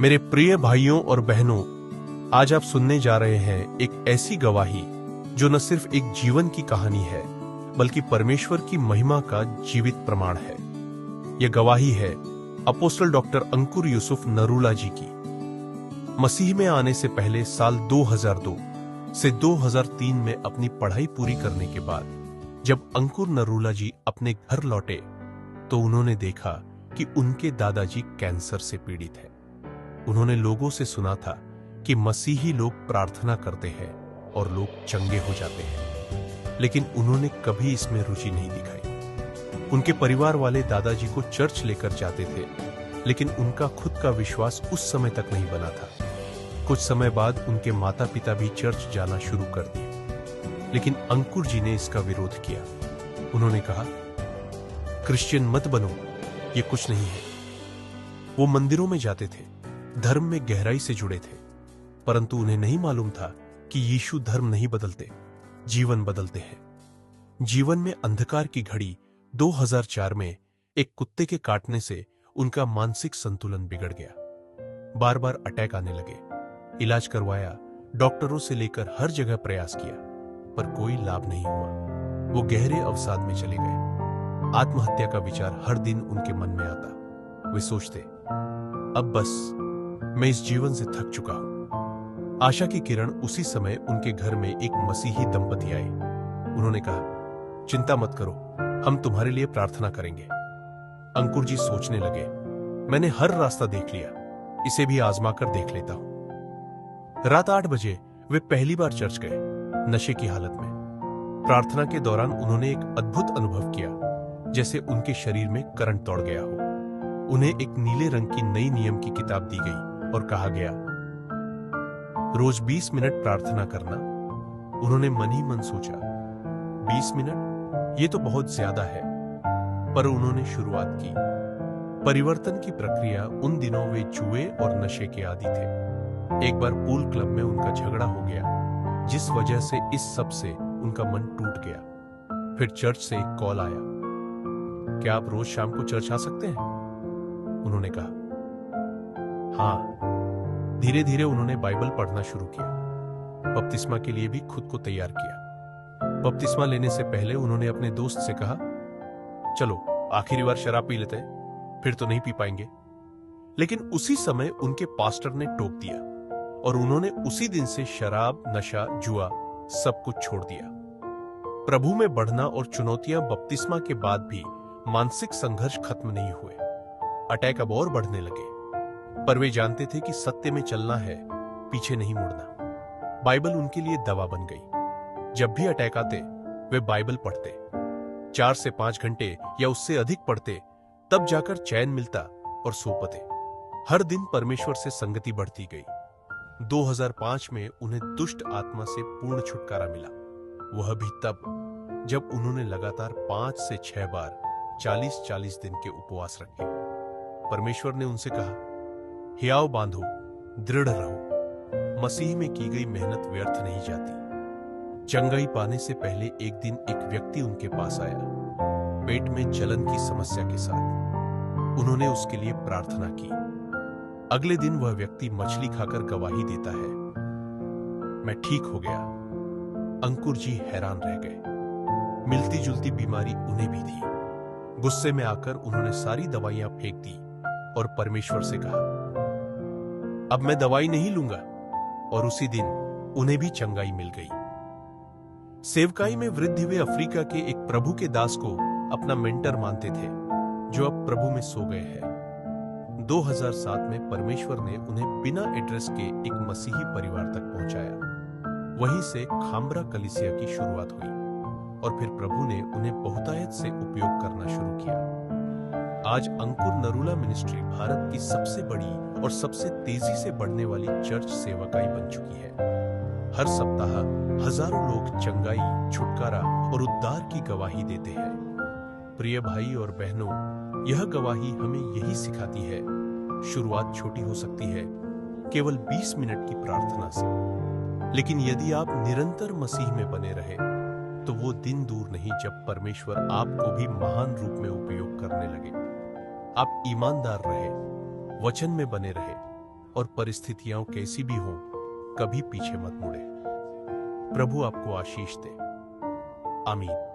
मेरे प्रिय भाइयों और बहनों, आज आप सुनने जा रहे हैं एक ऐसी गवाही जो न सिर्फ एक जीवन की कहानी है, बल्कि परमेश्वर की महिमा का जीवित प्रमाण है। यह गवाही है अपोस्टल डॉक्टर अंकुर यूसुफ नरूला जी की। मसीह में आने से पहले साल 2002 से 2003 में अपनी पढ़ाई पूरी करने के बाद जब अंकुर नरूला जी अपने घर लौटे तो उन्होंने देखा कि उनके दादाजी कैंसर से पीड़ित हैं। उन्होंने लोगों से सुना था कि मसीही लोग प्रार्थना करते हैं और लोग चंगे हो जाते हैं, लेकिन उन्होंने कभी इसमें रुचि नहीं दिखाई। उनके परिवार वाले दादाजी को चर्च लेकर जाते थे, लेकिन उनका खुद का विश्वास उस समय तक नहीं बना था। कुछ समय बाद उनके माता पिता भी चर्च जाना शुरू कर दिए, लेकिन अंकुर जी ने इसका विरोध किया। उन्होंने कहा, क्रिश्चियन मत बनो, ये कुछ नहीं है। वो मंदिरों में जाते थे, धर्म में गहराई से जुड़े थे, परंतु उन्हें नहीं मालूम था कि यीशु धर्म नहीं बदलते, जीवन बदलते हैं। जीवन में अंधकार की घड़ी 2004 में एक कुत्ते के काटने से उनका मानसिक संतुलन बिगड़ गया। बार बार अटैक आने लगे। इलाज करवाया, डॉक्टरों से लेकर हर जगह प्रयास किया, पर कोई लाभ नहीं हुआ। वो गहरे अवसाद में चले गए। आत्महत्या का विचार हर दिन उनके मन में आता। वे सोचते, अब बस मैं इस जीवन से थक चुका हूं। आशा की किरण उसी समय उनके घर में एक मसीही दंपति आए। उन्होंने कहा, चिंता मत करो, हम तुम्हारे लिए प्रार्थना करेंगे। अंकुर जी सोचने लगे, मैंने हर रास्ता देख लिया, इसे भी आजमा कर देख लेता हूं। रात 8 बजे वे पहली बार चर्च गए, नशे की हालत में। प्रार्थना के दौरान उन्होंने एक अद्भुत अनुभव किया, जैसे उनके शरीर में करंट दौड़ गया हो। उन्हें एक नीले रंग की नई नियम की किताब दी गई और कहा गया, रोज 20 मिनट प्रार्थना करना। उन्होंने मन ही मन सोचा, 20 मिनट, ये तो बहुत ज्यादा है, पर उन्होंने शुरुआत की। परिवर्तन की प्रक्रिया उन दिनों वे जुए और नशे के आदी थे। एक बार पूल क्लब में उनका झगड़ा हो गया, जिस वजह से इस सब से उनका मन टूट गया। फिर चर्च से एक कॉल आया, क्या आप रोज शाम को चर्च आ सकते हैं? उन्होंने कहा, हाँ। धीरे धीरे उन्होंने बाइबल पढ़ना शुरू किया। बपतिस्मा के लिए भी खुद को तैयार किया। बपतिस्मा लेने से पहले उन्होंने अपने दोस्त से कहा, चलो आखिरी बार शराब पी लेते हैं, फिर तो नहीं पी पाएंगे। लेकिन उसी समय उनके पास्टर ने टोक दिया और उन्होंने उसी दिन से शराब, नशा, जुआ सब कुछ छोड़ दिया। प्रभु में बढ़ना और चुनौतियां बपतिस्मा के बाद भी मानसिक संघर्ष खत्म नहीं हुए। अटैक अब और बढ़ने लगे, पर वे जानते थे कि सत्य में चलना है, पीछे नहीं मुड़ना। बाइबल उनके लिए दवा बन गई। जब भी अटैक आते, वे बाइबल पढ़ते, 4 से 5 घंटे या उससे अधिक पढ़ते, तब जाकर चैन मिलता और सो पाते। हर दिन परमेश्वर से संगति बढ़ती गई। 2005 में उन्हें दुष्ट आत्मा से पूर्ण छुटकारा मिला। वह भी तब जब उन्होंने लगातार 5 से 6 बार 40-40 दिन के उपवास रखे। परमेश्वर ने उनसे कहा, हियाव बांधो, दृढ़ रहो, मसीह में की गई मेहनत व्यर्थ नहीं जाती। चंगाई पाने से पहले एक दिन एक व्यक्ति उनके पास आया, पेट में जलन की समस्या के साथ। उन्होंने उसके लिए प्रार्थना की। अगले दिन वह व्यक्ति मछली खाकर गवाही देता है, मैं ठीक हो गया। अंकुर जी हैरान रह गए। मिलती जुलती बीमारी उन्हें भी थी। गुस्से में आकर उन्होंने सारी दवाइयां फेंक दी और परमेश्वर से कहा, अब मैं दवाई नहीं लूंगा। और उसी दिन उन्हें भी चंगाई मिल गई। सेवकाई में वृद्धि वे अफ्रीका के एक प्रभु के दास को अपना मेंटर मानते थे, जो अब प्रभु में सो गए हैं। 2007 में परमेश्वर ने उन्हें बिना एड्रेस के एक मसीही परिवार तक पहुंचाया। वहीं से खाम्बरा कलीसिया की शुरुआत हुई और फिर प्रभु ने उन्हें बहुतायत से उपयोग करना शुरू किया। आज अंकुर नरूला मिनिस्ट्री भारत की सबसे बड़ी और सबसे तेजी से बढ़ने वाली चर्च सेवकाई बन चुकी है। हर सप्ताह हजारों लोग चंगाई, छुटकारा और उद्धार की गवाही देते हैं। प्रिय भाई और बहनों, यह गवाही हमें यही सिखाती है, शुरुआत छोटी हो सकती है, केवल 20 मिनट की प्रार्थना से, लेकिन यदि आप निरंतर मसीह में बने रहे तो वो दिन दूर नहीं जब परमेश्वर आपको भी महान रूप में उपयोग करने लगे। आप ईमानदार रहे, वचन में बने रहे और परिस्थितियां कैसी भी हों, कभी पीछे मत मुड़े। प्रभु आपको आशीष दे। आमीन।